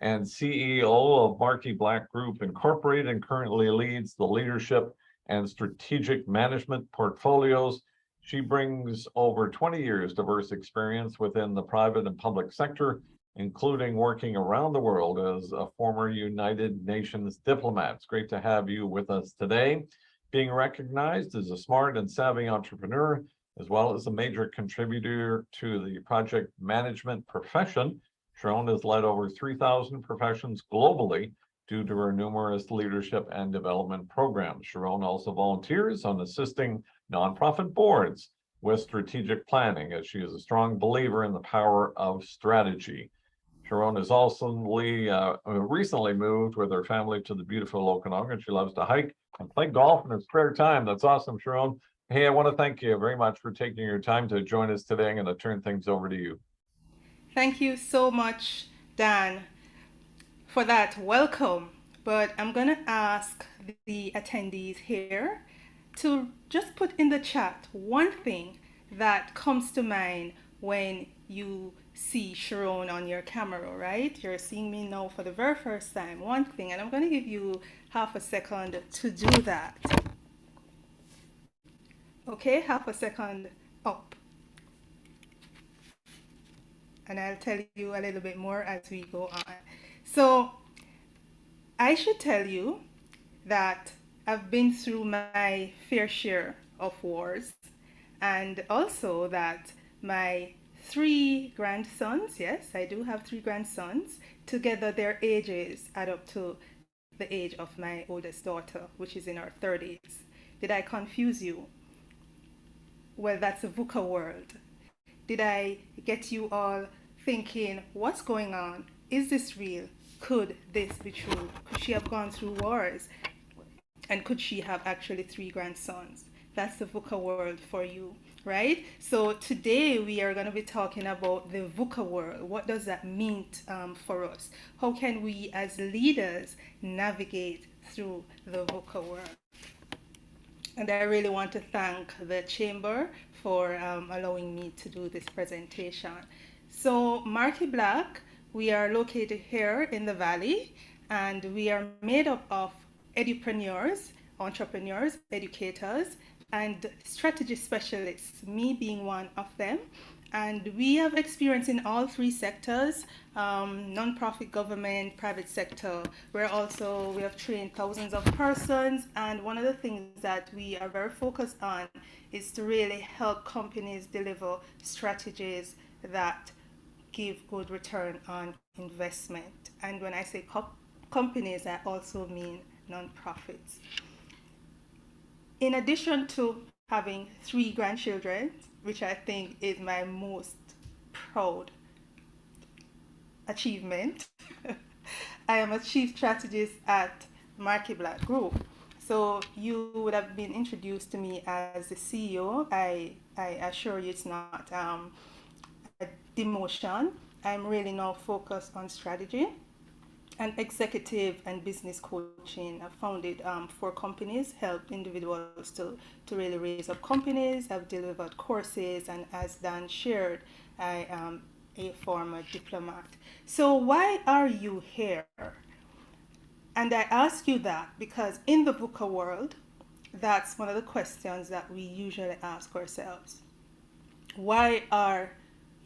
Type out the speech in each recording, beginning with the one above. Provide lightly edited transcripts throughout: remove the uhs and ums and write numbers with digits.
and CEO of Markiblak Group Incorporated, and currently leads the leadership and strategic management portfolios. She brings over 20 years diverse experience within the private and public sector, including working around the world as a former United Nations diplomat. It's great to have you with us today. Being recognized as a smart and savvy entrepreneur, as well as a major contributor to the project management profession, Sherrone has led over 3,000 professions globally due to her numerous leadership and development programs. Sherrone also volunteers on assisting nonprofit boards with strategic planning, as she is a strong believer in the power of strategy. Sherrone has also recently moved with her family to the beautiful Okanagan. She loves to hike and play golf in her spare time. That's awesome, Sherrone. Hey, I want to thank you very much for taking your time to join us today. I'm going to turn things over to you. Thank you so much, Dan, for that welcome. But I'm going to ask the attendees here to just put in the chat one thing that comes to mind when you see Sherone on your camera, right? You're seeing me now for the very first time. One thing, and I'm going to give you half a second to do that. Okay, half a second up. And I'll tell you a little bit more as we go on. So I should tell you that I've been through my fair share of wars, and also that my three grandsons, yes, I do have three grandsons, together their ages add up to the age of my oldest daughter, which is in her 30s. Did I confuse you? Well, that's a VUCA world. Did I get you all thinking, what's going on? Is this real? Could this be true? Could she have gone through wars? And could she have actually three grandsons? That's the VUCA world for you, right? So today we are going to be talking about the VUCA world. What does that mean for us? How can we as leaders navigate through the VUCA world? And I really want to thank the Chamber for allowing me to do this presentation. So Markiblak, we are located here in the Valley, and we are made up of edupreneurs, entrepreneurs, educators, and strategy specialists, me being one of them. And we have experience in all three sectors, nonprofit, government, private sector. We have trained thousands of persons, and one of the things that we are very focused on is to really help companies deliver strategies that give good return on investment. And when I say companies, I also mean nonprofits. In addition to having three grandchildren, which I think is my most proud achievement, I am a chief strategist at Markiblak Group. So you would have been introduced to me as the CEO. I assure you it's not a demotion. I'm really now focused on strategy and executive and business coaching. I've founded 4 companies, helped individuals to really raise up companies. I've delivered courses, and as Dan shared, I am a former diplomat. So why are you here? And I ask you that because in the VUCA world, that's one of the questions that we usually ask ourselves. Why are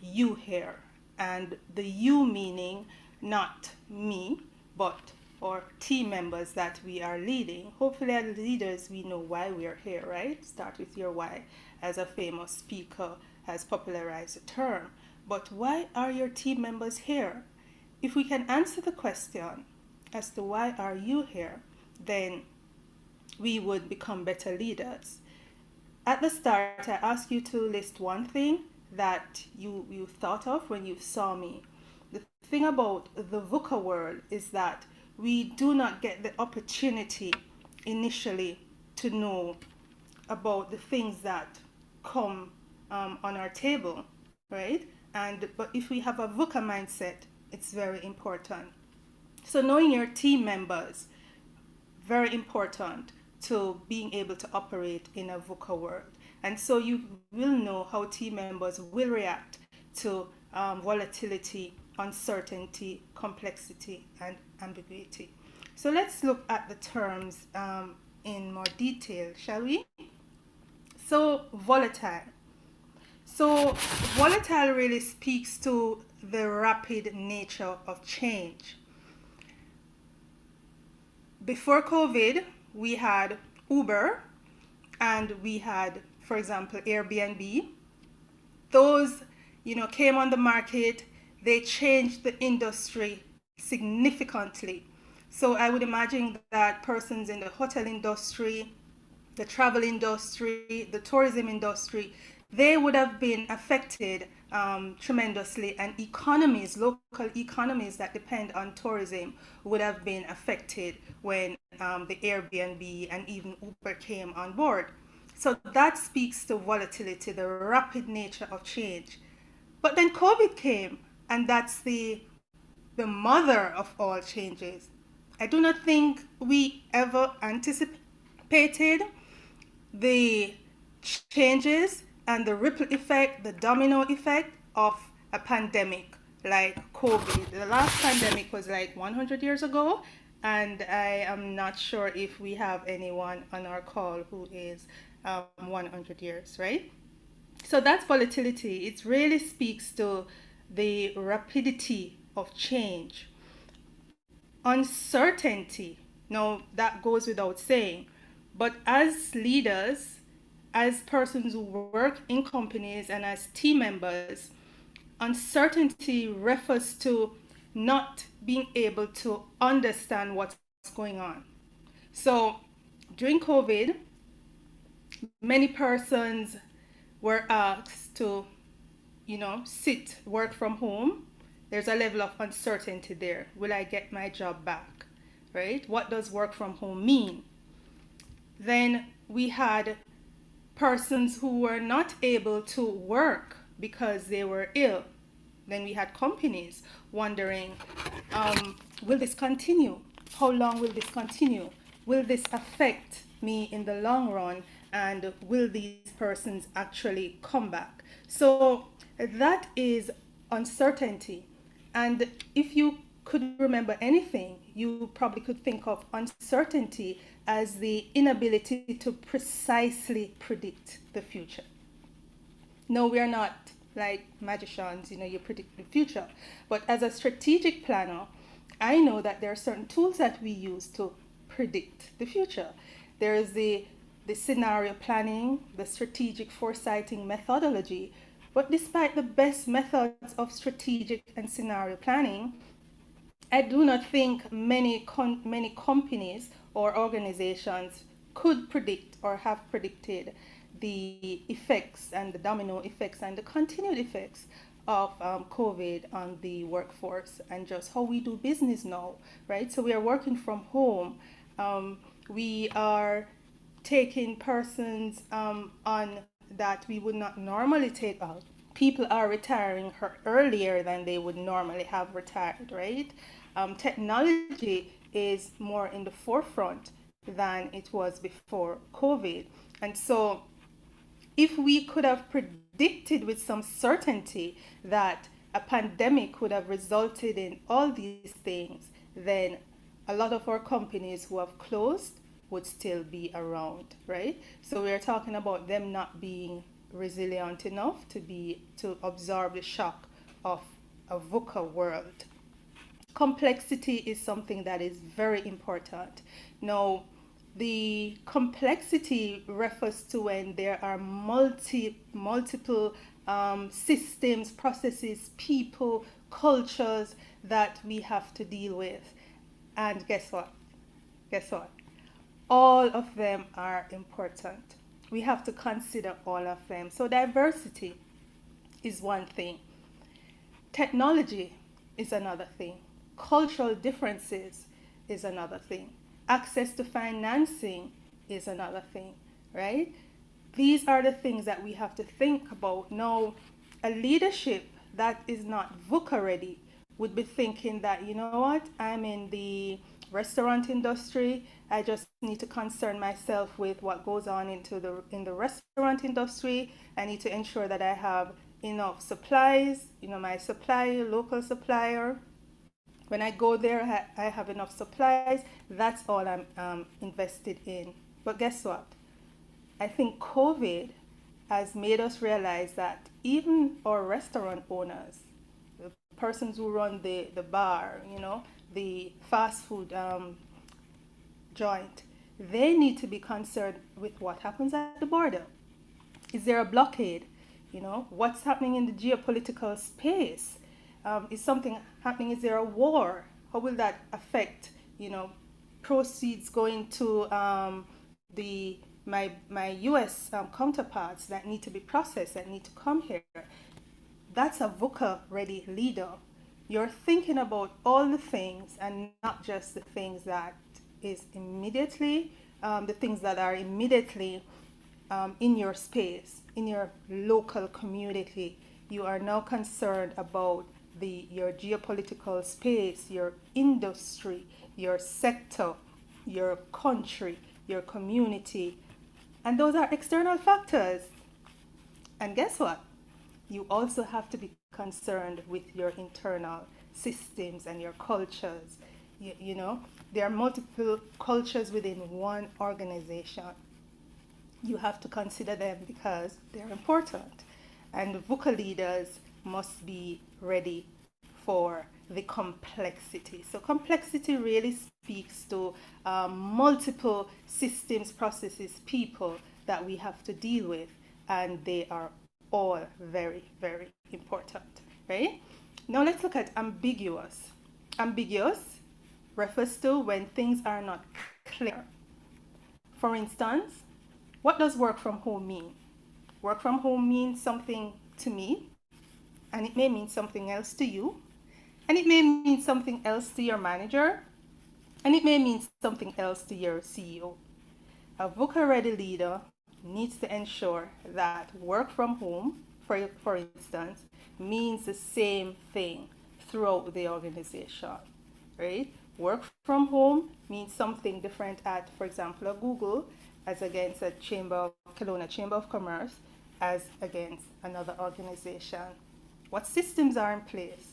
you here? And the you meaning not me, but our team members that we are leading. Hopefully as leaders we know why we are here, right? Start with your why, as a famous speaker has popularized the term. But why are your team members here? If we can answer the question as to why are you here, then we would become better leaders. At the start, I ask you to list one thing that you thought of when you saw me. The thing about the VUCA world is that we do not get the opportunity initially to know about the things that come on our table, right? But if we have a VUCA mindset, it's very important. So knowing your team members, very important to being able to operate in a VUCA world. And so you will know how team members will react to volatility uncertainty, complexity, and ambiguity. So let's look at the terms in more detail, shall we? So, volatile. So, volatile really speaks to the rapid nature of change. Before COVID, we had Uber and we had, for example, Airbnb. Those, came on the market. They changed the industry significantly. So I would imagine that persons in the hotel industry, the travel industry, the tourism industry, they would have been affected tremendously, and local economies that depend on tourism, would have been affected when the Airbnb and even Uber came on board. So that speaks to volatility, the rapid nature of change. But then COVID came, and that's the mother of all changes. I do not think we ever anticipated the changes and the ripple effect, the domino effect of a pandemic like COVID. The last pandemic was like 100 years ago, and I am not sure if we have anyone on our call who is 100 years, right? So that's volatility. It really speaks to the rapidity of change. Uncertainty, no, that goes without saying. But as leaders, as persons who work in companies and as team members, uncertainty refers to not being able to understand what's going on. So during COVID, many persons were asked to, work from home. There's a level of uncertainty there. Will I get my job back? Right? What does work from home mean? Then we had persons who were not able to work because they were ill. Then we had companies wondering, will this continue? How long will this continue? Will this affect me in the long run? And will these persons actually come back? So that is uncertainty. And if you could remember anything, you probably could think of uncertainty as the inability to precisely predict the future. No, we are not like magicians, you predict the future. But as a strategic planner, I know that there are certain tools that we use to predict the future. There is the scenario planning, the strategic foresighting methodology. But despite the best methods of strategic and scenario planning, I do not think many companies or organizations could predict or have predicted the effects and the domino effects and the continued effects of COVID on the workforce and just how we do business now, right? So we are working from home. We are taking persons on that we would not normally take out. People are retiring earlier than they would normally have retired, right? Technology is more in the forefront than it was before COVID. And so if we could have predicted with some certainty that a pandemic would have resulted in all these things, then a lot of our companies who have closed would still be around, right? So we're talking about them not being resilient enough to absorb the shock of a VUCA world. Complexity is something that is very important. Now, the complexity refers to when there are multiple systems, processes, people, cultures that we have to deal with. And guess what? All of them are important. We have to consider all of them. So diversity is one thing. Technology is another thing. Cultural differences is another thing. Access to financing is another thing, right? These are the things that we have to think about. Now, a leadership that is not VUCA ready would be thinking that, you know what, I'm in the restaurant industry. I just need to concern myself with what goes on in the restaurant industry. I need to ensure that I have enough supplies, my supplier, local supplier. When I go there, I have enough supplies. That's all I'm invested in. But guess what? I think COVID has made us realize that even our restaurant owners, the persons who run the bar, the fast food joint, they need to be concerned with what happens at the border. Is there a blockade? What's happening in the geopolitical space? Is something happening? Is there a war? How will that affect, proceeds going to the my U.S. Counterparts that need to be processed, that need to come here? That's a VUCA ready leader. You're thinking about all the things and not just the things that is immediately, the things that are immediately in your space, in your local community. You are now concerned about your geopolitical space, your industry, your sector, your country, your community. And those are external factors. And guess what? You also have to be concerned with your internal systems and your cultures. There are multiple cultures within one organization. You have to consider them because they're important. And VUCA leaders must be ready for the complexity. So complexity really speaks to multiple systems, processes, people that we have to deal with, and they are all very, very important, right? Now let's look at ambiguous. Ambiguous refers to when things are not clear. For instance, what does work from home mean? Work from home means something to me, and it may mean something else to you, and it may mean something else to your manager, and it may mean something else to your CEO. A VUCA-ready leader needs to ensure that work from home, for instance, means the same thing throughout the organization, right? Work from home means something different at, for example, a Google as against a Kelowna Chamber of Commerce as against another organization. What systems are in place?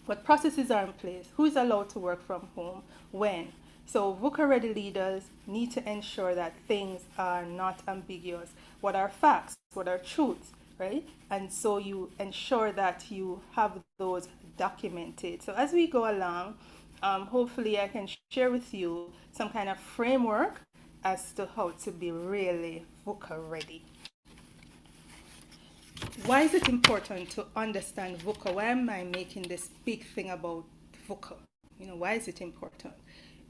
What processes are in place? Who is allowed to work from home? When? So VUCA-ready leaders need to ensure that things are not ambiguous. What are facts? What are truths? Right? And so you ensure that you have those documented. So as we go along, hopefully I can share with you some kind of framework as to how to be really VUCA-ready. Why is it important to understand VUCA? Why am I making this big thing about VUCA? Why is it important?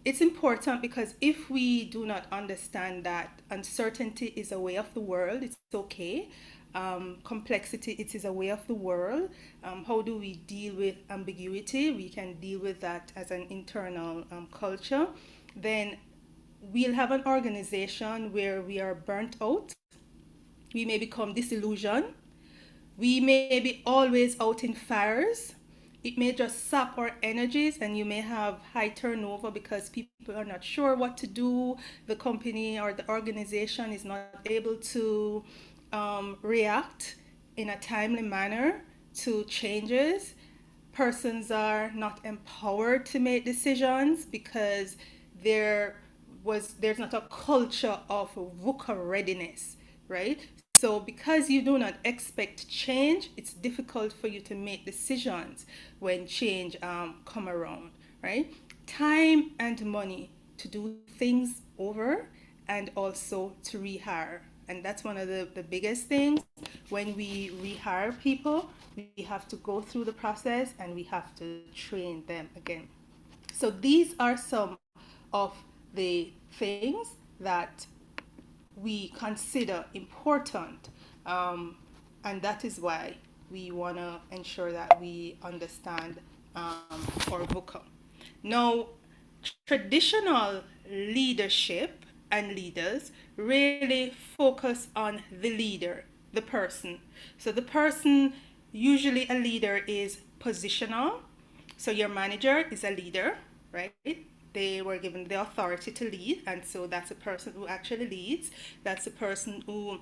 It's important because if we do not understand that uncertainty is a way of the world, it's okay. Complexity, it is a way of the world. How do we deal with ambiguity? We can deal with that as an internal culture. Then we'll have an organization where we are burnt out. We may become disillusioned. We may be always out in fires. It may just sap our energies, and you may have high turnover because people are not sure what to do. The company or the organization is not able to react in a timely manner to changes. Persons are not empowered to make decisions because there's not a culture of VUCA readiness, right? So because you do not expect change, it's difficult for you to make decisions when change come around, right? Time and money to do things over and also to rehire. And that's one of the biggest things. When we rehire people, we have to go through the process and we have to train them again. So these are some of the things that we consider important, and that is why we want to ensure that we understand our VUCA. Now, traditional leadership and leaders really focus on the leader, the person. So the person, usually a leader, is positional. So your manager is a leader, right? They were given the authority to lead, and so that's a person who actually leads. That's a person who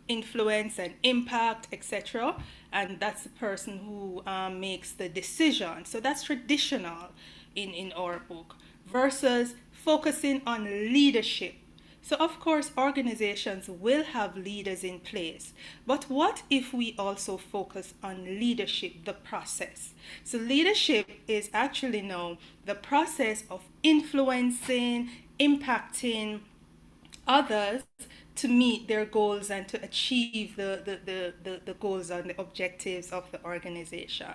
influence and impact, etc. And that's the person who makes the decision. So that's traditional in our book, versus focusing on leadership. So, of course, organizations will have leaders in place. But what if we also focus on leadership, the process? So, leadership is actually now the process of influencing, impacting others to meet their goals and to achieve the goals and the objectives of the organization,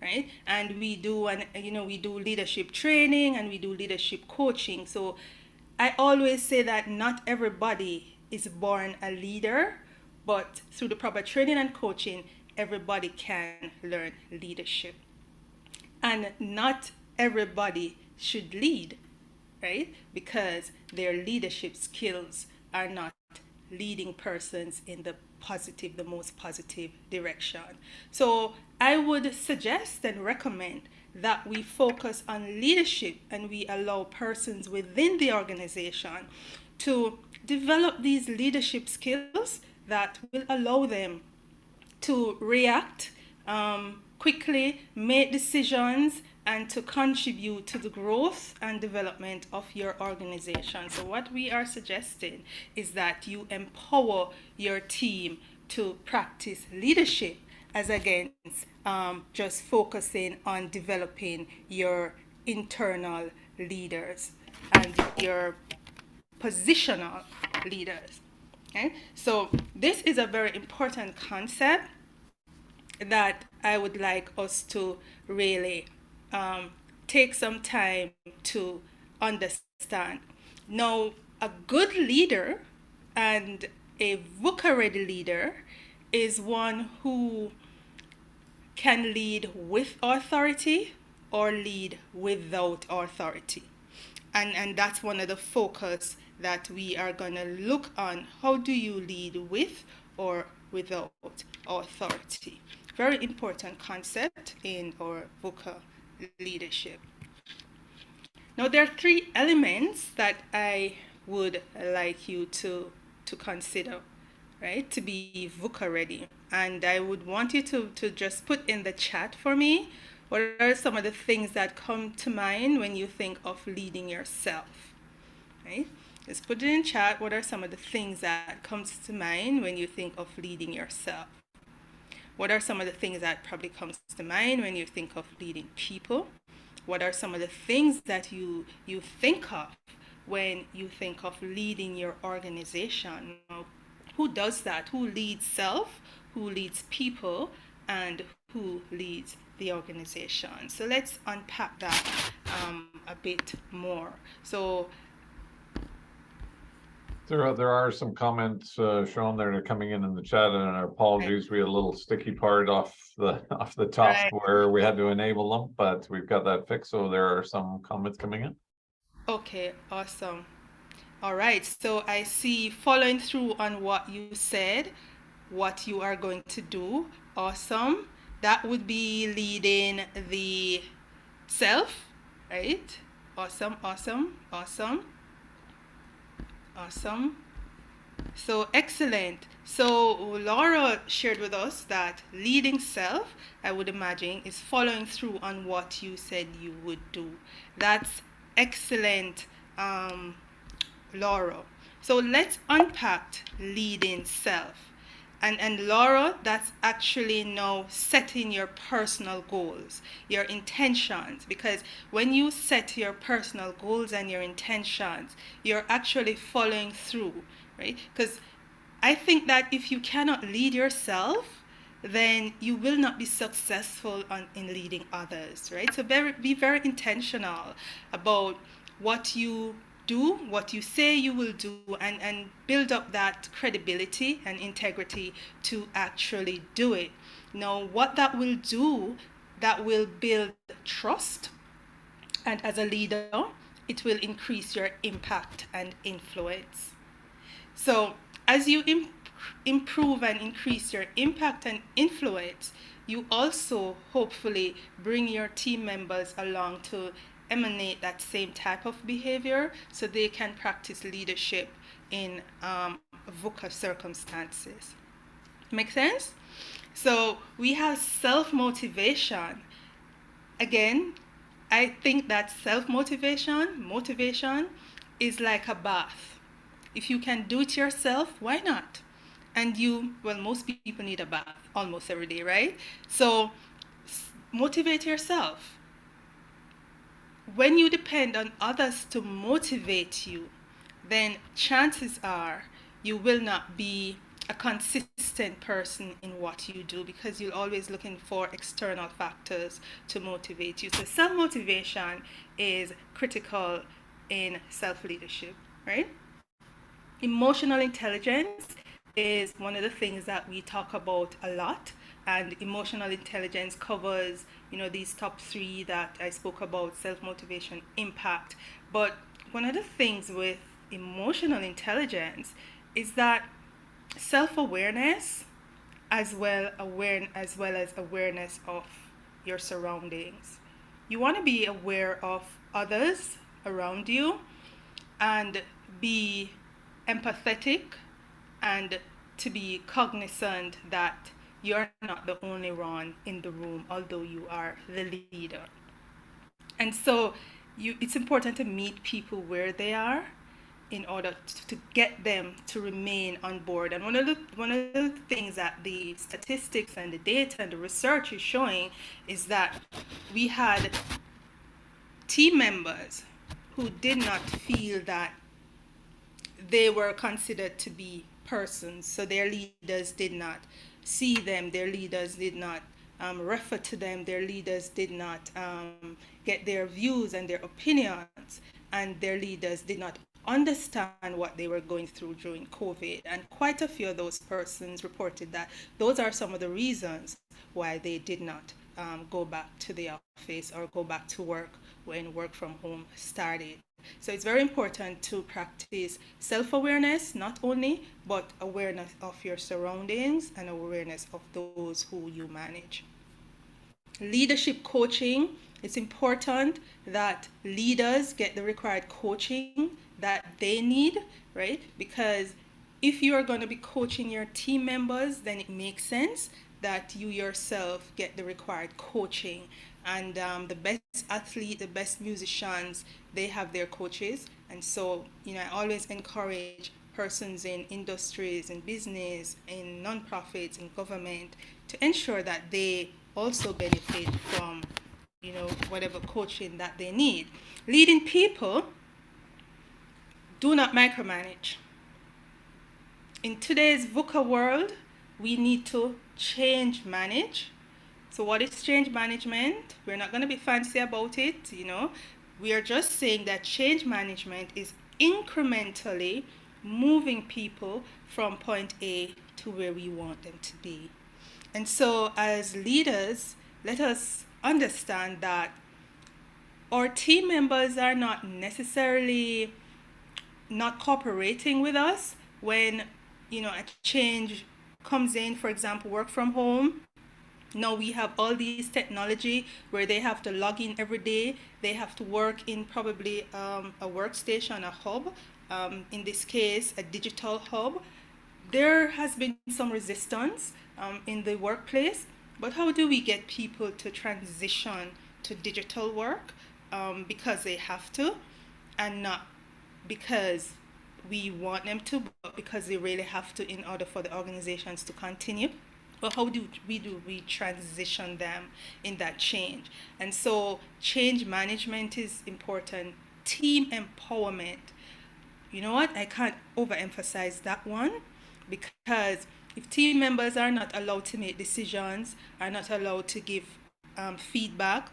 right? And we do leadership training and we do leadership coaching. So I always say that not everybody is born a leader, but through the proper training and coaching, everybody can learn leadership. And not everybody should lead, right? Because their leadership skills are not leading persons in the most positive direction. So I would suggest and recommend that we focus on leadership and we allow persons within the organization to develop these leadership skills that will allow them to react quickly, make decisions, and to contribute to the growth and development of your organization. So, what we are suggesting is that you empower your team to practice leadership as against just focusing on developing your internal leaders and your positional leaders. Okay? So this is a very important concept that I would like us to really take some time to understand. Now, a good leader and a VUCA-ready leader is one who can lead with authority or lead without authority. And that's one of the focus that we are going to look on. How do you lead with or without authority? Very important concept in our VUCA leadership. Now, there are three elements that I would like you to consider, right, to be VUCA ready. And I would want you to just put in the chat for me, what are some of the things that come to mind when you think of leading yourself, right? Just put it in chat. What are some of the things that comes to mind when you think of leading yourself? What are some of the things that probably comes to mind when you think of leading people? What are some of the things that you think of when you think of leading your organization? Who does that? Who leads self? Who leads people? And who leads the organization? So let's unpack that a bit more. So There are some comments shown there that are coming in the chat, and our apologies. We had a little sticky part off the top Right. where we had to enable them, but we've got that fixed. So there are some comments coming in. Okay, awesome. All right, so I see, following through on what you said, what you are going to do. Awesome. That would be leading the self, right? Awesome, awesome, awesome, awesome. So excellent. So Laura shared with us that leading self, I would imagine, is following through on what you said you would do. That's excellent, Laura. So let's unpack leading self. And Laura, that's actually now setting your personal goals, your intentions, because when you set your personal goals and your intentions, you're actually following through, right? Because I think that if you cannot lead yourself, then you will not be successful in leading others, right? So be very intentional about what you do, what you say you will do, and build up that credibility and integrity to actually do it. Now, what that will do, that will build trust, and as a leader, it will increase your impact and influence. So, as you improve and increase your impact and influence, you also hopefully bring your team members along to emanate that same type of behavior so they can practice leadership in VUCA circumstances. Make sense? So we have self-motivation. Again, I think that motivation is like a bath. If you can do it yourself, why not? And most people need a bath almost every day, right? So motivate yourself. When you depend on others to motivate you, then chances are you will not be a consistent person in what you do, because you're always looking for external factors to motivate you. So self-motivation is critical in self-leadership, right? Emotional intelligence is one of the things that we talk about a lot, and emotional intelligence covers, these top three that I spoke about: self-motivation, impact. But one of the things with emotional intelligence is that self-awareness as well as awareness of your surroundings. You want to be aware of others around you and be empathetic, and to be cognizant that you're not the only one in the room, although you are the leader. And so it's important to meet people where they are in order to get them to remain on board. And one of the things that the statistics and the data and the research is showing is that we had team members who did not feel that they were considered to be persons. So their leaders did not see them, their leaders did not refer to them, their leaders did not get their views and their opinions, and their leaders did not understand what they were going through during COVID. And quite a few of those persons reported that those are some of the reasons why they did not go back to the office or go back to work when work from home started. So it's very important to practice self-awareness, not only, but awareness of your surroundings and awareness of those who you manage. Leadership coaching, it's important that leaders get the required coaching that they need, right? Because if you are going to be coaching your team members, then it makes sense that you yourself get the required coaching. And the best athlete, the best musicians, they have their coaches. And so, I always encourage persons in industries, in business, in nonprofits, in government, to ensure that they also benefit from, whatever coaching that they need. Leading people, do not micromanage. In today's VUCA world, we need to change manage. So what is change management? We're not going to be fancy about it, We are just saying that change management is incrementally moving people from point A to where we want them to be. And so as leaders, let us understand that our team members are not necessarily not cooperating with us when, a change comes in. For example, work from home. Now we have all these technology where they have to log in every day. They have to work in probably a workstation, a hub, in this case, a digital hub. There has been some resistance in the workplace, but how do we get people to transition to digital work? Because they have to, and not because we want them to, but because they really have to in order for the organizations to continue. But how do we transition them in that change? And so change management is important. Team empowerment. You know what? I can't overemphasize that one, because if team members are not allowed to make decisions, are not allowed to give feedback,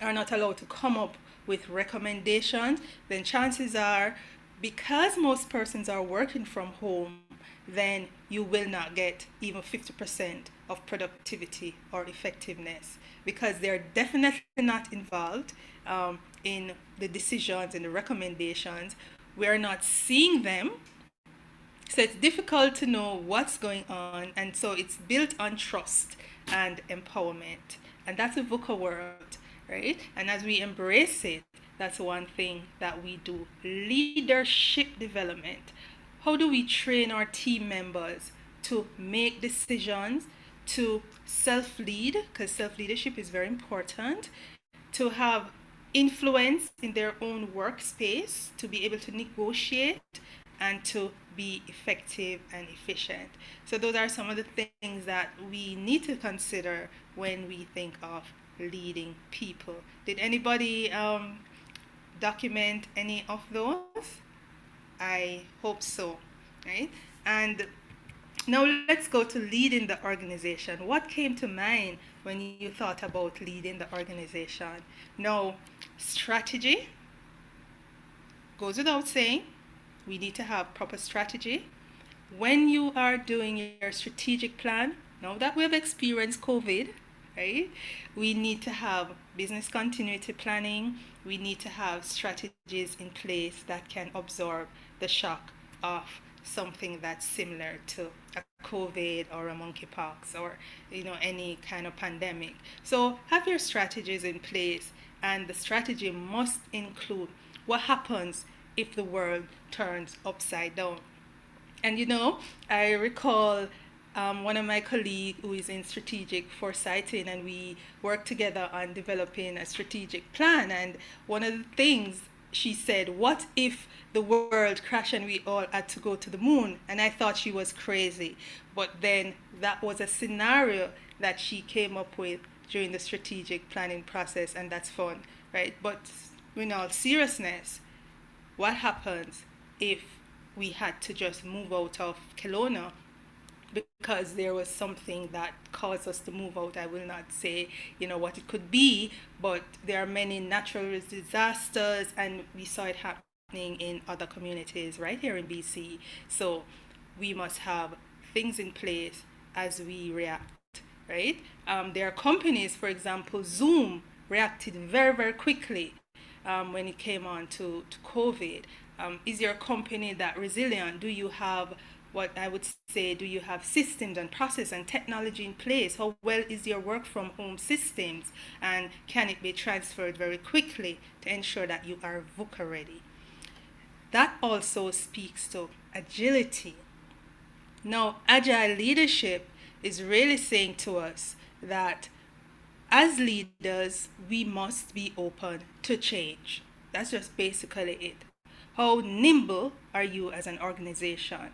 are not allowed to come up with recommendations, then chances are, because most persons are working from home, then you will not get even 50% of productivity or effectiveness, because they're definitely not involved in the decisions and the recommendations. We're not seeing them. So it's difficult to know what's going on. And so it's built on trust and empowerment. And that's a VUCA world, right? And as we embrace it, that's one thing that we do. Leadership development. how do we train our team members to make decisions, to self-lead, because self-leadership is very important, to have influence in their own workspace, to be able to negotiate and to be effective and efficient. So those are some of the things that we need to consider when we think of leading people. Did anybody document any of those? I hope so, right? And now let's go to leading the organization. What came to mind when you thought about leading the organization? Now, strategy goes without saying. We need to have proper strategy. When you are doing your strategic plan, now that we have experienced COVID, right, we need to have business continuity planning. We need to have strategies in place that can absorb the shock of something that's similar to a COVID or a monkeypox or any kind of pandemic. So have your strategies in place, and the strategy must include what happens if the world turns upside down. And I recall one of my colleagues who is in strategic foresighting, and we work together on developing a strategic plan. And one of the things she said, what if the world crashed and we all had to go to the moon? And I thought she was crazy. But then that was a scenario that she came up with during the strategic planning process, and that's fun, right? But in all seriousness, what happens if we had to just move out of Kelowna because there was something that caused us to move out? I will not say, what it could be, but there are many natural disasters, and we saw it happening in other communities right here in BC. So we must have things in place as we react, right? There are companies, for example, Zoom reacted very, very quickly when it came on to COVID. Is your company that resilient? Do you have what I would say, do you have systems and process and technology in place? How well is your work from home systems? And can it be transferred very quickly to ensure that you are VUCA ready? That also speaks to agility. Now, agile leadership is really saying to us that as leaders, we must be open to change. That's just basically it. How nimble are you as an organization?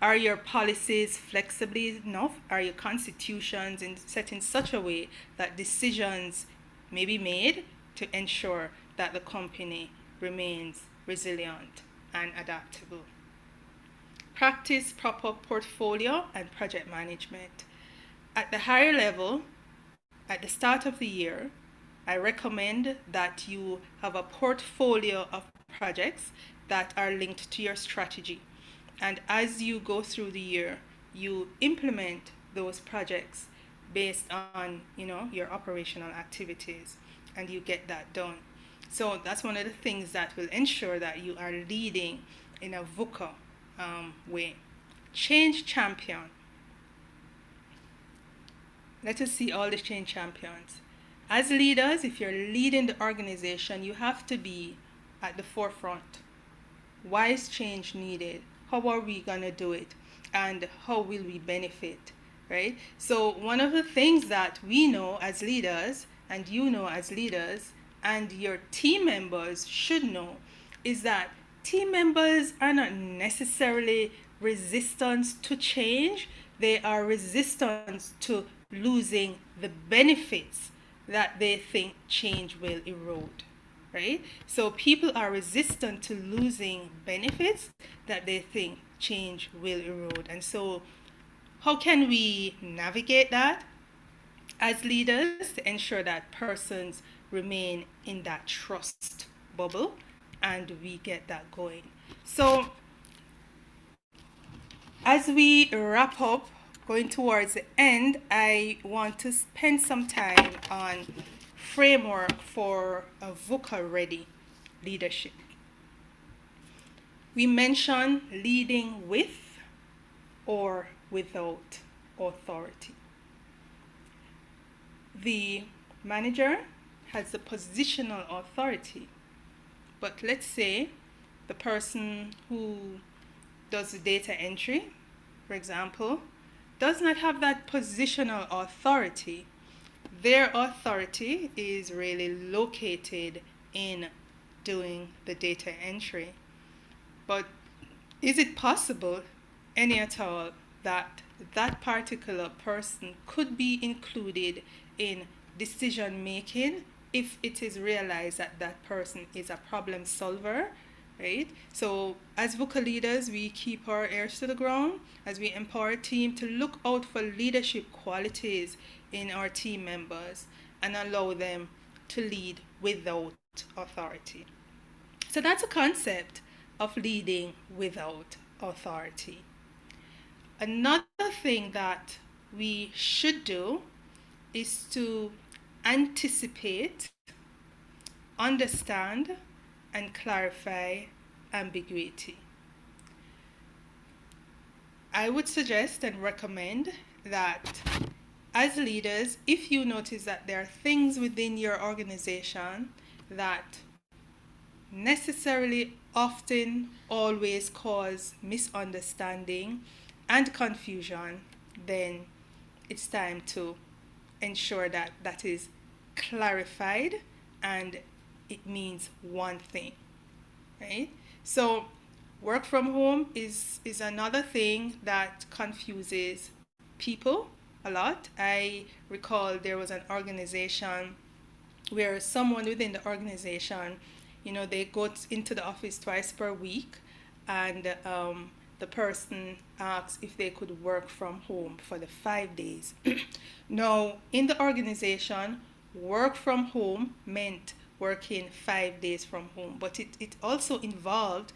Are your policies flexible enough? Are your constitutions set in such a way that decisions may be made to ensure that the company remains resilient and adaptable? Practice proper portfolio and project management. At the higher level, at the start of the year, I recommend that you have a portfolio of projects that are linked to your strategy. And as you go through the year, you implement those projects based on, your operational activities, and you get that done. So that's one of the things that will ensure that you are leading in a VUCA way. Change champion. Let us see all the change champions. As leaders, if you're leading the organization, you have to be at the forefront. Why is change needed? How are we going to do it? And how will we benefit, right? So one of the things that we know as leaders, and you know as leaders, and your team members should know, is that team members are not necessarily resistant to change. They are resistant to losing the benefits that they think change will erode, right? So people are resistant to losing benefits that they think change will erode. And so how can we navigate that as leaders to ensure that persons remain in that trust bubble and we get that going? So as we wrap up, going towards the end, I want to spend some time on framework for a VUCA-ready leadership. We mentioned leading with or without authority. The manager has the positional authority, but let's say the person who does the data entry, for example, does not have that positional authority. Their authority is really located in doing the data entry. But is it possible, any at all, that that particular person could be included in decision making if it is realized that that person is a problem solver, right? So as vocal leaders, we keep our ears to the ground as we empower our team to look out for leadership qualities in our team members and allow them to lead without authority. So that's a concept of leading without authority. Another thing that we should do is to anticipate, understand, and clarify ambiguity. I would suggest and recommend that as leaders, if you notice that there are things within your organization that necessarily often always cause misunderstanding and confusion, then it's time to ensure that that is clarified and it means one thing, right? So work from home is another thing that confuses people a lot. I recall there was an organization where someone within the organization, they go into the office twice per week, and the person asked if they could work from home for the 5 days. Now, in the organization, work from home meant working 5 days from home, but it also involved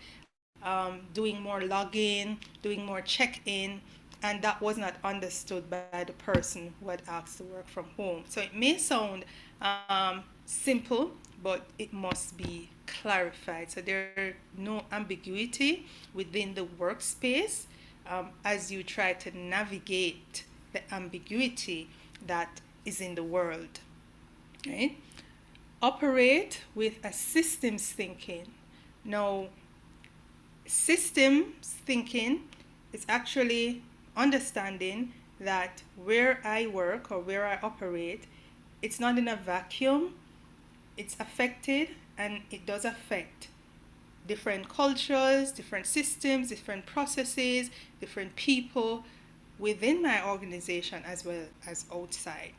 doing more login, doing more check-in, and that was not understood by the person who had asked to work from home. So it may sound simple, but it must be clarified. So there is no ambiguity within the workspace as you try to navigate the ambiguity that is in the world, right? Operate with a systems thinking. Now, systems thinking is actually understanding that where I work or where I operate, it's not in a vacuum. It's affected, and it does affect different cultures, different systems, different processes, different people within my organization as well as outside.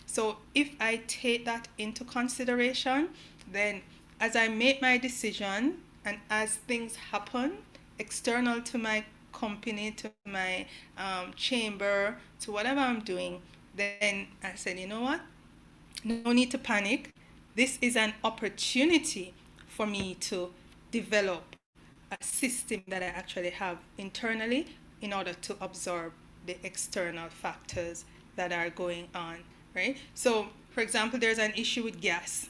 So if I take that into consideration, then as I make my decision and as things happen external to my company, to my chamber, to whatever I'm doing, then I said, you know what? No need to panic. This is an opportunity for me to develop a system that I actually have internally in order to absorb the external factors that are going on, right? So, for example, there's an issue with gas,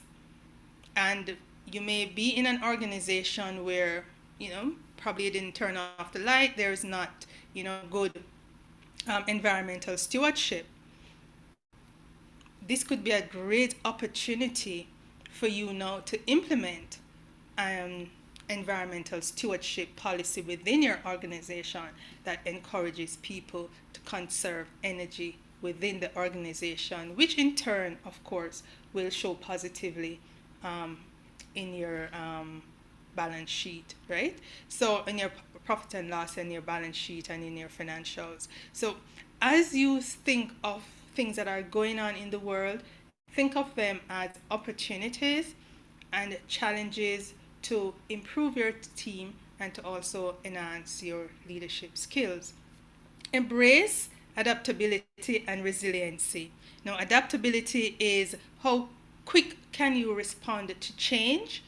and you may be in an organization where, probably you didn't turn off the light, there's not, good environmental stewardship. This could be a great opportunity for you now to implement environmental stewardship policy within your organization that encourages people to conserve energy within the organization, which in turn, of course, will show positively in your balance sheet, right? So in your profit and loss and your balance sheet and in your financials. So as you think of things that are going on in the world, think of them as opportunities and challenges to improve your team and to also enhance your leadership skills. Embrace adaptability and resiliency. Now, adaptability is how quick can you respond to change,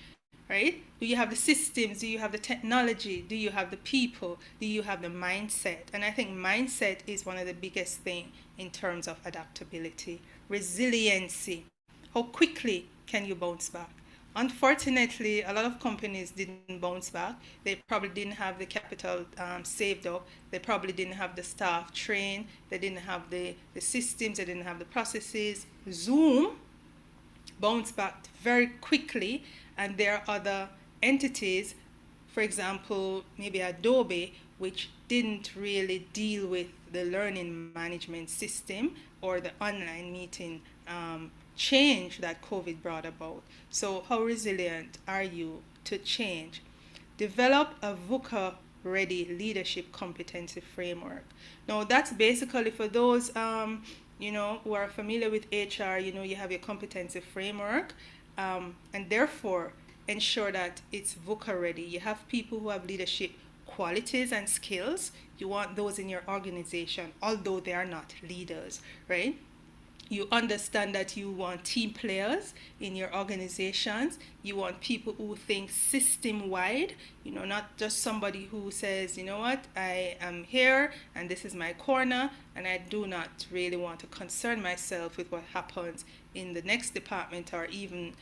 right? Do you have the systems? Do you have the technology? Do you have the people? Do you have the mindset? And I think mindset is one of the biggest things in terms of adaptability. Resiliency. How quickly can you bounce back? Unfortunately, a lot of companies didn't bounce back. They probably didn't have the capital saved up. They probably didn't have the staff trained. They didn't have the systems. They didn't have the processes. Zoom bounced back very quickly, and there are other entities for example, maybe Adobe, which didn't really deal with the learning management system or the online meeting change that COVID brought about. So, how resilient are you to change? Develop a VUCA ready leadership competency framework. Now, that's basically for those who are familiar with HR. You have your competency framework, and therefore ensure that it's VUCA ready. You have people who have leadership qualities and skills. You want those in your organization, although they are not leaders, right? You understand that you want team players in your organizations. You want people who think system wide, not just somebody who says, you know what, I am here and this is my corner, and I do not really want to concern myself with what happens in the next department or even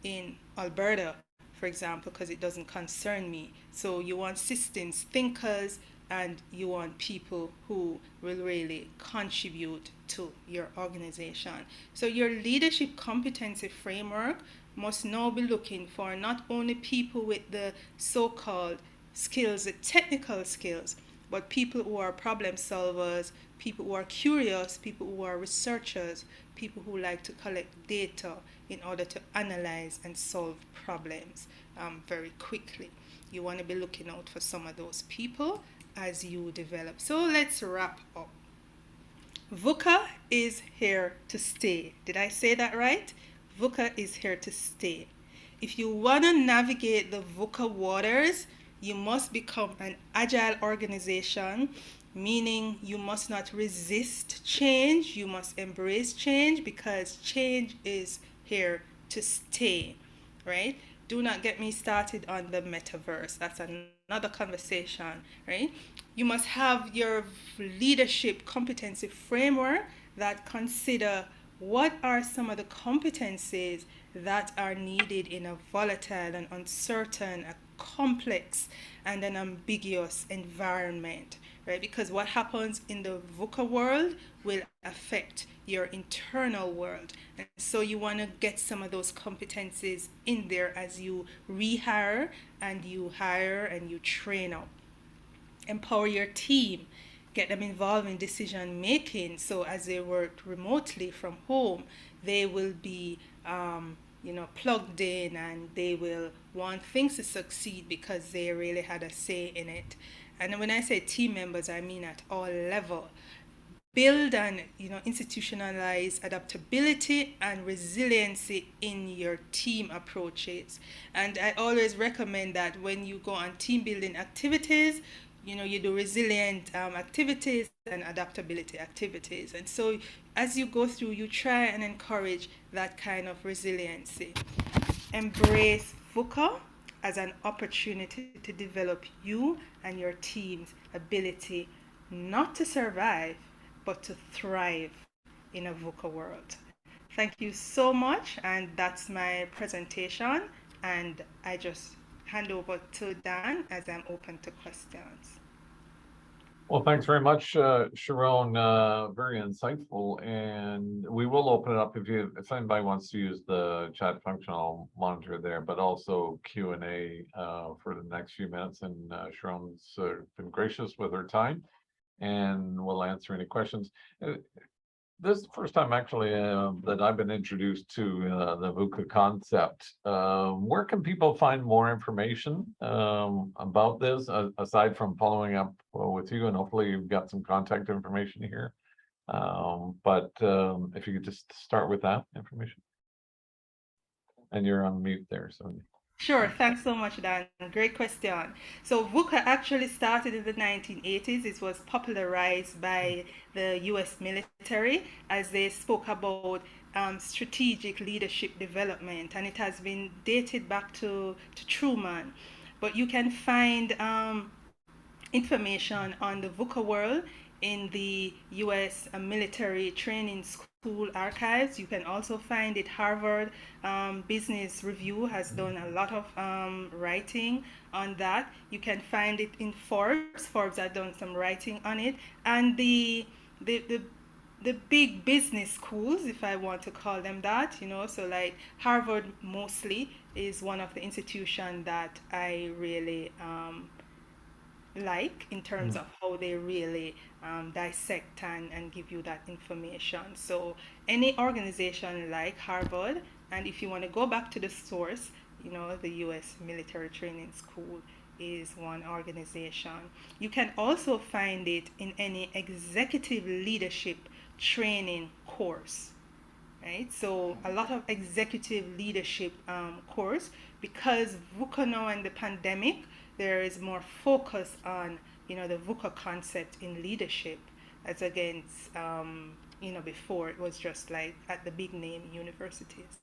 in Alberta, for example, because it doesn't concern me. So you want systems thinkers, and you want people who will really contribute to your organization. So your leadership competency framework must now be looking for not only people with the so-called skills, the technical skills, but people who are problem solvers, people who are curious, people who are researchers, people who like to collect data in order to analyze and solve problems very quickly. You want to be looking out for some of those people as you develop. So let's wrap up. VUCA is here to stay. Did I say that right? VUCA is here to stay. If you want to navigate the VUCA waters, you must become an agile organization, meaning you must not resist change. You must embrace change because change is here to stay, right? Do not get me started on the metaverse. That's another conversation, right? You must have your leadership competency framework that consider what are some of the competencies that are needed in a volatile and uncertain, a complex and an ambiguous environment, right? Because what happens in the VUCA world will affect your internal world. And so you want to get some of those competencies in there as you rehire and you hire and you train up. Empower your team, get them involved in decision making. So as they work remotely from home, they will be plugged in, and they will want things to succeed because they really had a say in it. And when I say team members, I mean at all level. Build and institutionalize adaptability and resiliency in your team approaches. And I always recommend that when you go on team building activities, you do resilient activities and adaptability activities. And so as you go through, you try and encourage that kind of resiliency. Embrace VUCA as an opportunity to develop you and your team's ability not to survive, but to thrive in a VUCA world. Thank you so much, and that's my presentation. And I just hand over to Dan as I'm open to questions. Well, thanks very much, Sheroone. Very insightful, and we will open it up if anybody wants to use the chat function. I'll monitor there, but also Q&A for the next few minutes. And Sherone's been gracious with her time, and we'll answer any questions. This is the first time actually that I've been introduced to the VUCA concept. Where can people find more information about this, aside from following up with you? And hopefully you've got some contact information here. But if you could just start with that information. And you're on mute there, so. Sure, thanks so much, Dan. Great question. So VUCA actually started in the 1980s. It was popularized by the US military as they spoke about strategic leadership development, and it has been dated back to Truman. But you can find information on the VUCA world in the US military training school archives. You can also find it. Harvard Business Review has done a lot of writing on that. You can find it in Forbes. Forbes has done some writing on it. And the the big business schools, if I want to call them that, so like Harvard mostly is one of the institutions that I really like in terms Mm. of how they really dissect and give you that information. So any organization like Harvard, and if you want to go back to the source, the U.S. Military Training School is one organization. You can also find it in any executive leadership training course, right? So a lot of executive leadership course, because VUCA now and the pandemic, there is more focus on the VUCA concept in leadership as against before it was just like at the big name universities.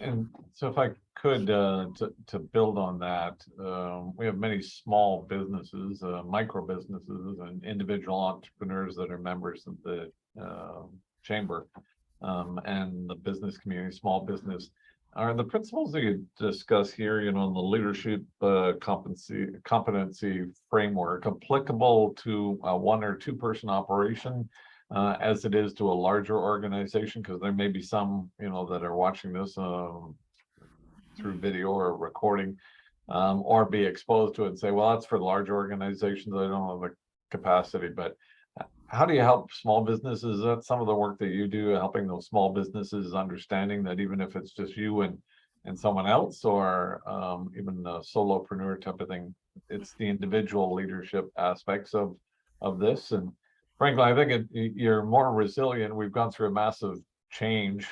And so if I could, to build on that, we have many small businesses, micro businesses and individual entrepreneurs that are members of the chamber, and the business community, small business. Are the principles that you discuss here, in the leadership competency framework applicable to a 1 or 2 person operation, as it is to a larger organization? Because there may be some, that are watching this through video or recording, or be exposed to it and say, well, that's for large organizations, I don't have the capacity. But how do you help small businesses? Is that some of the work that you do, helping those small businesses understanding that even if it's just you and someone else, or even a solopreneur type of thing, it's the individual leadership aspects of this? And frankly, I think you're more resilient. We've gone through a massive change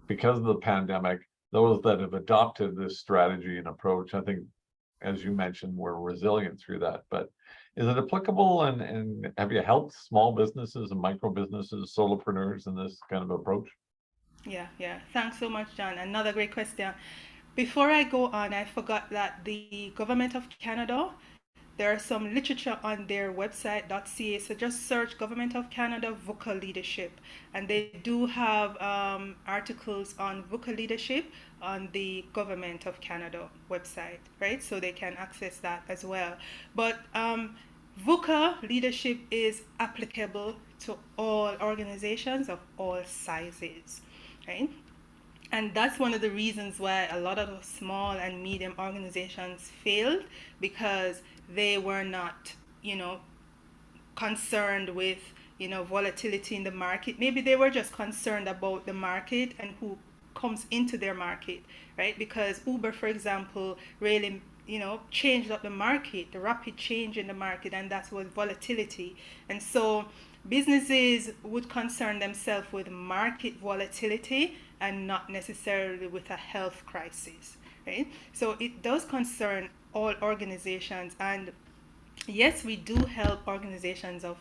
because of the pandemic. Those that have adopted this strategy and approach, I think, as you mentioned, were resilient through that. But is it applicable, and have you helped small businesses and micro businesses, solopreneurs in this kind of approach? Yeah. Thanks so much, John. Another great question. Before I go on, I forgot that the government of Canada, there are some literature on their website .ca. So just search Government of Canada VUCA leadership, and they do have articles on VUCA leadership on the Government of Canada website, right? So they can access that as well. But VUCA leadership is applicable to all organizations of all sizes, right? And that's one of the reasons why a lot of small and medium organizations failed, because they were not, concerned with, volatility in the market. Maybe they were just concerned about the market and who comes into their market, right? Because Uber, for example, really, changed up the market, the rapid change in the market, and that was volatility. And so businesses would concern themselves with market volatility and not necessarily with a health crisis, right? So it does concern all organizations. And yes, we do help organizations of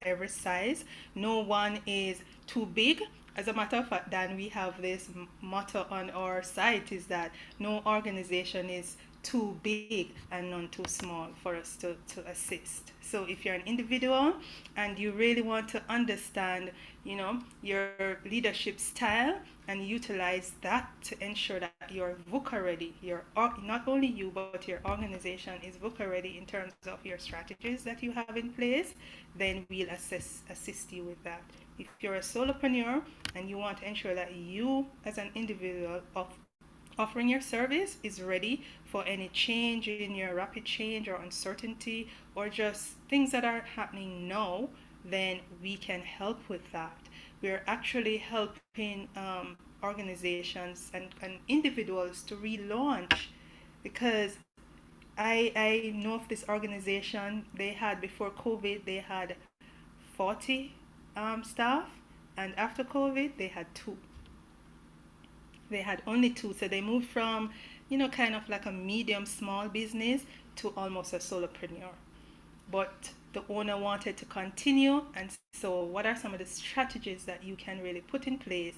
every size. No one is too big. As a matter of fact, Dan, we have this motto on our site, is that no organization is too big and none too small for us to assist. So if you're an individual and you really want to understand, your leadership style and utilize that to ensure that you're VUCA ready, not only you, but your organization is VUCA ready in terms of your strategies that you have in place, then we'll assist you with that. If you're a solopreneur and you want to ensure that you as an individual offering your service is ready for any change in your rapid change or uncertainty, or just things that are happening now, then we can help with that. We're actually helping organizations and individuals to relaunch, because I know of this organization. They had, before COVID, they had 40 staff, and after COVID, they had 2. They had only 2. So they moved from, kind of like a medium small business to almost a solopreneur. But the owner wanted to continue. And so what are some of the strategies that you can really put in place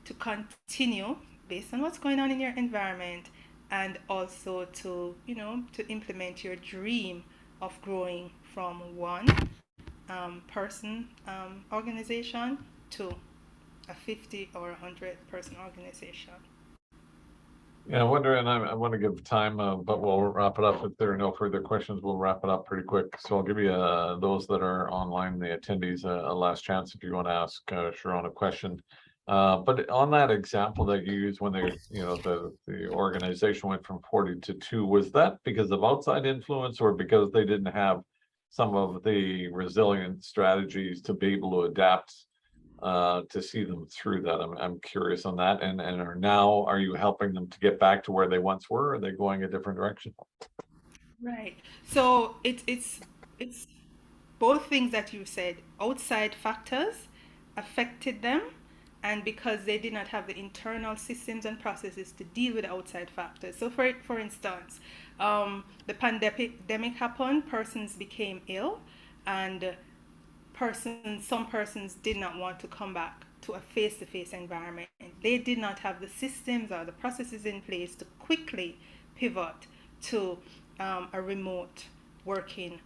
to continue based on what's going on in your environment, and also to, to implement your dream of growing from one person organization to a 50 or 100 person organization? Yeah, I wonder, and I want to give time, but we'll wrap it up. If there are no further questions, we'll wrap it up pretty quick. So I'll give you those that are online, the attendees, a last chance if you want to ask Sherrone a question. But on that example that you used when they, the organization went from 40 to 2, was that because of outside influence or because they didn't have some of the resilient strategies to be able to adapt to see them through that? I'm curious on that. And are you helping them to get back to where they once were? Or are they going a different direction? Right. So it's both things that you said. Outside factors affected them, and because they did not have the internal systems and processes to deal with the outside factors. So for instance, the pandemic happened, persons became ill, and some persons did not want to come back to a face-to-face environment. They did not have the systems or the processes in place to quickly pivot to a remote working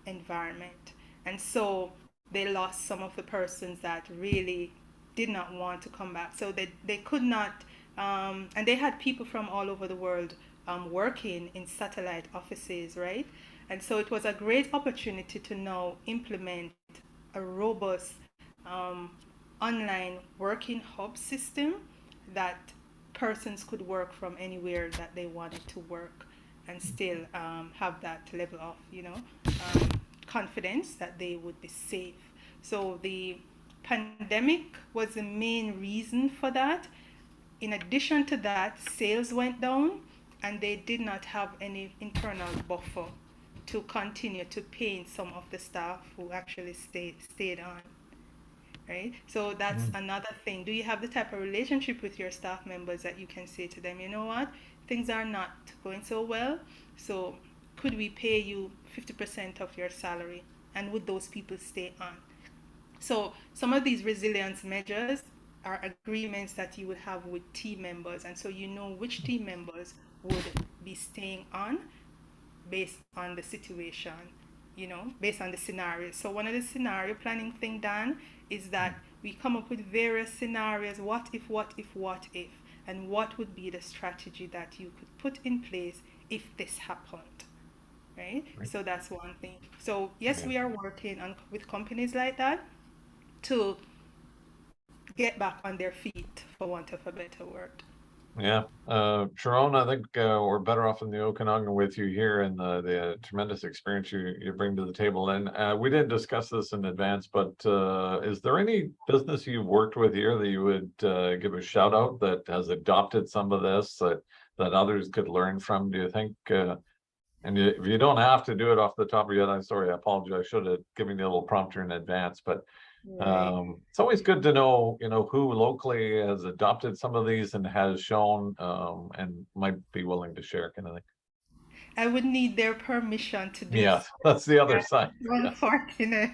environment. And so they lost some of the persons that really did not want to come back. So they could not, and they had people from all over the world working in satellite offices, right? And so it was a great opportunity to now implement a robust online working hub system that persons could work from anywhere that they wanted to work and still have that level of, confidence that they would be safe. So the pandemic was the main reason for that. In addition to that, sales went down and they did not have any internal buffer to continue to pay some of the staff who actually stayed on. Right? So that's Mm. another thing. Do you have the type of relationship with your staff members that you can say to them, you know what, things are not going so well, so could we pay you 50% of your salary? And would those people stay on? So some of these resilience measures are agreements that you would have with team members, and so you know which team members would be staying on based on the situation, based on the scenario. So one of the scenario planning thing done is that we come up with various scenarios, what if, and what would be the strategy that you could put in place if this happened. Right? Right. So that's one thing. So yes, Yeah. we are working on with companies like that to get back on their feet, for want of a better word. Yeah. Sherrone, I think we're better off in the Okanagan with you here and the tremendous experience you bring to the table. And we didn't discuss this in advance, but is there any business you've worked with here that you would give a shout out that has adopted some of this that others could learn from, do you think? And if you don't have to do it off the top of your head, I'm sorry, I apologize. I should have given you a little prompter in advance, but Right. it's always good to know, who locally has adopted some of these and has shown and might be willing to share kind of thing. I would need their permission to do Yeah, so. that's the other That's side. Yeah, unfortunate.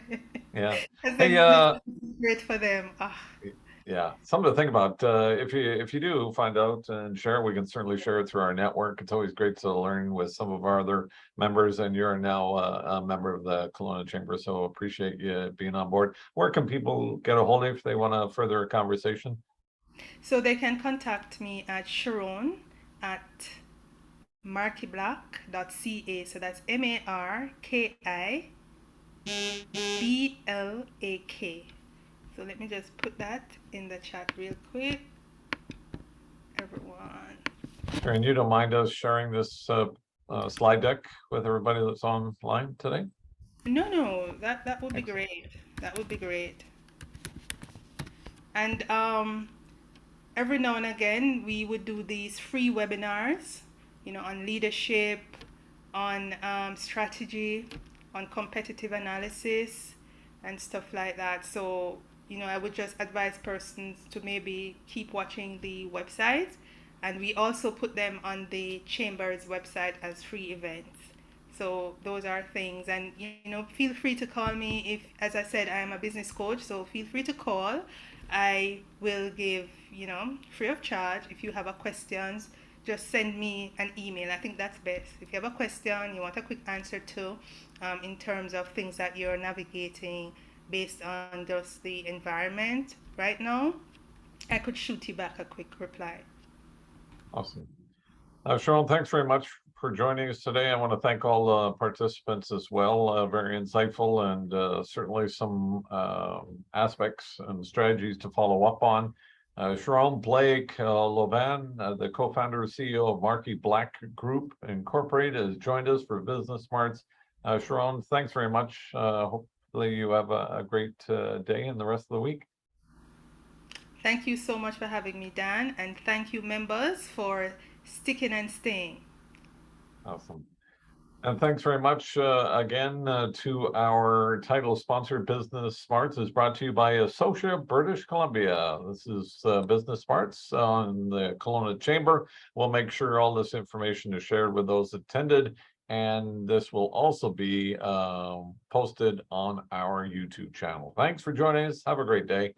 yeah. Because Hey, then this is great for them. Ah, yeah, something to think about. If you do find out and share, we can certainly share it through our network. It's always great to learn with some of our other members, and you're now a member of the Kelowna Chamber, so appreciate you being on board. Where can people get a hold of you if they want to further a conversation? so they can contact me at Sherone at markiblak.ca. So that's MARKIBLAK. So let me just put that in the chat real quick, everyone. Sure, and you don't mind us sharing this slide deck with everybody that's online today? No, that would be Excellent. great. That would be great. And every now and again, we would do these free webinars, on leadership, on strategy, on competitive analysis, and stuff like that. So, I would just advise persons to maybe keep watching the website. And we also put them on the Chamber's website as free events. So those are things, and feel free to call me if, as I said, I am a business coach. So feel free to call. I will give, free of charge. If you have a questions, just send me an email. I think that's best. If you have a question, you want a quick answer to, in terms of things that you're navigating based on just the environment right now, I could shoot you back a quick reply. Awesome. Sherrone, thanks very much for joining us today. I want to thank all the participants as well. Very insightful and certainly some aspects and strategies to follow up on. Sheroone Blake Lobban, the co-founder and CEO of Markiblak Group Incorporated, has joined us for Business Smarts. Sheroone, thanks very much. Hopefully you have a great day and the rest of the week. Thank you so much for having me, Dan, and thank you, members, for sticking and staying. Awesome. And thanks very much again to our title sponsor. Business Smarts is brought to you by Associa, British Columbia. This is Business Smarts on the Kelowna Chamber. We'll make sure all this information is shared with those attended, and this will also be posted on our YouTube channel. Thanks for joining us. Have a great day.